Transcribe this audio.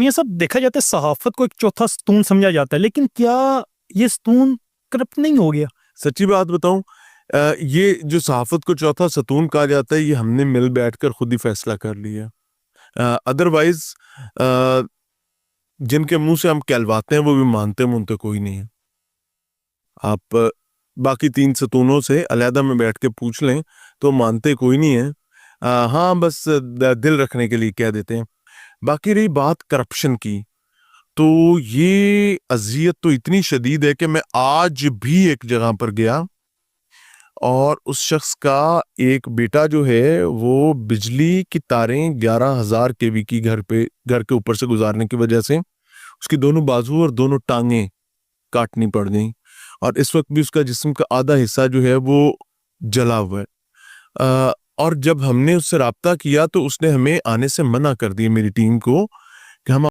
मियां साहब, देखा जाता है सहाफत को एक चौथा स्तून समझा जाता है, लेकिन क्या ये स्तून करप्ट नहीं हो गया? सच्ची बात बताऊं, ये जो सहाफत को चौथा सतून कहा जाता है, ये हमने मिल बैठकर खुद ही फैसला कर लिया। अदरवाइज जिनके मुंह से हम कहलवाते हैं वो भी मानते मुनते कोई नहीं है। आप बाकी 3 सतूनों से अलहदा में बैठ के पूछ लें तो मानते कोई नहीं है। हाँ, बस दिल रखने के लिए कह देते हैं। बाकी रही बात करप्शन की, तो ये अजियत तो इतनी शदीद है कि मैं आज भी एक जगह पर गया और उस शख्स का एक बेटा जो है वो बिजली की तारें 11,000 केवी की घर के ऊपर से गुजारने की वजह से उसकी दोनों बाजू और दोनों टांगें काटनी पड़ गई, और इस वक्त भी उसका जिस्म का आधा हिस्सा जो है वो जला हुआ है। और जब हमने उससे राब्ता किया तो उसने हमें आने से मना कर दिया, मेरी टीम को, कि हम